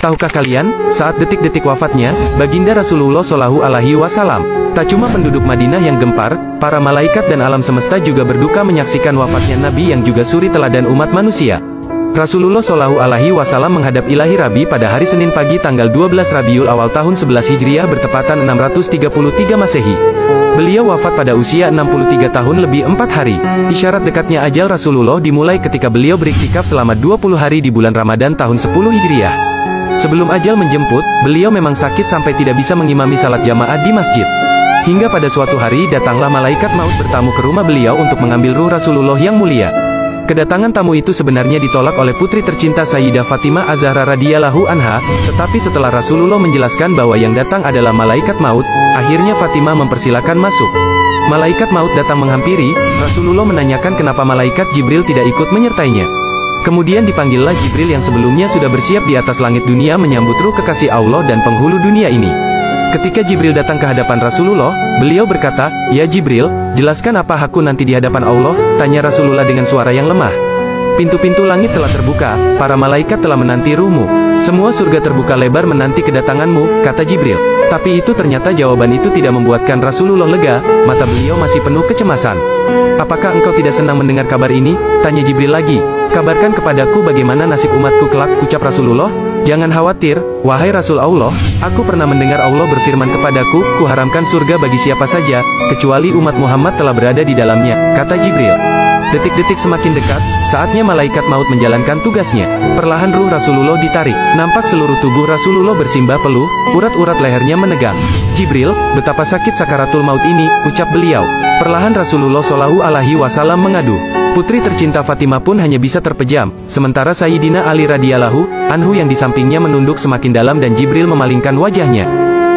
Tahukah kalian, saat detik-detik wafatnya, Baginda Rasulullah Shallallahu Alaihi Wasallam, tak cuma penduduk Madinah yang gempar, para malaikat dan alam semesta juga berduka menyaksikan wafatnya Nabi yang juga suri teladan umat manusia. Rasulullah Shallallahu Alaihi Wasallam menghadap Ilahi Rabi pada hari Senin pagi tanggal 12 Rabiul Awal tahun 11 Hijriah bertepatan 633 Masehi. Beliau wafat pada usia 63 tahun lebih 4 hari. Isyarat dekatnya ajal Rasulullah dimulai ketika beliau beriktikaf selama 20 hari di bulan Ramadan tahun 10 Hijriah. Sebelum ajal menjemput, beliau memang sakit sampai tidak bisa mengimami salat jamaah di masjid. Hingga pada suatu hari datanglah malaikat maut bertamu ke rumah beliau untuk mengambil ruh Rasulullah yang mulia. Kedatangan tamu itu sebenarnya ditolak oleh putri tercinta Sayyidah Fatimah Az-Zahra radhiyallahu anha, tetapi setelah Rasulullah menjelaskan bahwa yang datang adalah malaikat maut, akhirnya Fatimah mempersilakan masuk. Malaikat maut datang menghampiri, Rasulullah menanyakan kenapa malaikat Jibril tidak ikut menyertainya. Kemudian dipanggillah Jibril yang sebelumnya sudah bersiap di atas langit dunia menyambut ruh kekasih Allah dan penghulu dunia ini. Ketika Jibril datang ke hadapan Rasulullah, beliau berkata, "Ya Jibril, jelaskan apa hakku nanti di hadapan Allah?" tanya Rasulullah dengan suara yang lemah. "Pintu-pintu langit telah terbuka, para malaikat telah menanti ruhmu. Semua surga terbuka lebar menanti kedatanganmu," kata Jibril. Tapi itu ternyata jawaban itu tidak membuatkan Rasulullah lega, mata beliau masih penuh kecemasan. "Apakah engkau tidak senang mendengar kabar ini?" tanya Jibril lagi. "Kabarkan kepadaku bagaimana nasib umatku kelak," ucap Rasulullah. "Jangan khawatir, wahai Rasul Allah, aku pernah mendengar Allah berfirman kepadaku, kuharamkan surga bagi siapa saja, kecuali umat Muhammad telah berada di dalamnya," kata Jibril. Detik-detik semakin dekat, saatnya malaikat maut menjalankan tugasnya. Perlahan ruh Rasulullah ditarik, nampak seluruh tubuh Rasulullah bersimbah peluh, urat-urat lehernya menegang. "Jibril, betapa sakit sakaratul maut ini," ucap beliau. Perlahan Rasulullah Shallallahu Alaihi Wasallam mengadu. Putri tercinta Fatimah pun hanya bisa terpejam, sementara Sayyidina Ali radhiyallahu anhu yang di sampingnya menunduk semakin dalam dan Jibril memalingkan wajahnya.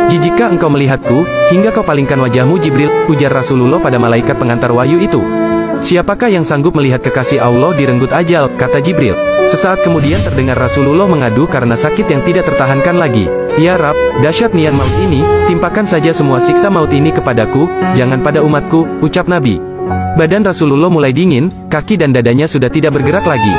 "Jijikkah engkau melihatku, hingga kau palingkan wajahmu Jibril?" ujar Rasulullah pada malaikat pengantar wahyu itu. "Siapakah yang sanggup melihat kekasih Allah direnggut ajal?" kata Jibril. Sesaat kemudian terdengar Rasulullah mengadu karena sakit yang tidak tertahankan lagi. "Ya Rab, dahsyat niat maut ini, timpakan saja semua siksa maut ini kepadaku, jangan pada umatku," ucap Nabi. Badan Rasulullah mulai dingin, kaki dan dadanya sudah tidak bergerak lagi.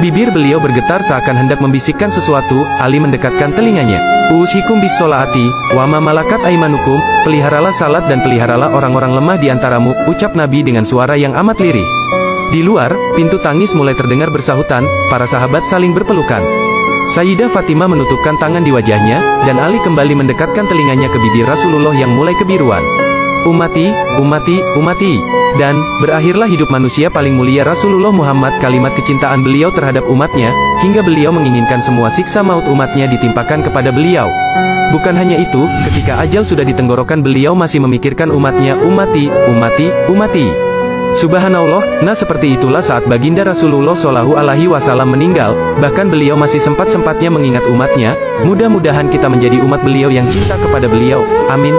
Bibir beliau bergetar seakan hendak membisikkan sesuatu. Ali mendekatkan telinganya. "Usikum bis sholati, wa ma malakat aimanukum," peliharalah salat dan peliharalah orang-orang lemah di antaramu, ucap Nabi dengan suara yang amat lirih. Di luar, pintu tangis mulai terdengar bersahutan, para sahabat saling berpelukan. Sayyidah Fatimah menutupkan tangan di wajahnya, dan Ali kembali mendekatkan telinganya ke bibir Rasulullah yang mulai kebiruan. "Umati, umati, umati." Dan, berakhirlah hidup manusia paling mulia Rasulullah Muhammad. Kalimat kecintaan beliau terhadap umatnya, hingga beliau menginginkan semua siksa maut umatnya ditimpakan kepada beliau. Bukan hanya itu, ketika ajal sudah di tenggorokan beliau masih memikirkan umatnya, "Umati, umati, umati." Subhanallah, nah seperti itulah saat Baginda Rasulullah Shallallahu Alaihi Wasallam meninggal, bahkan beliau masih sempat-sempatnya mengingat umatnya. Mudah-mudahan kita menjadi umat beliau yang cinta kepada beliau. Amin.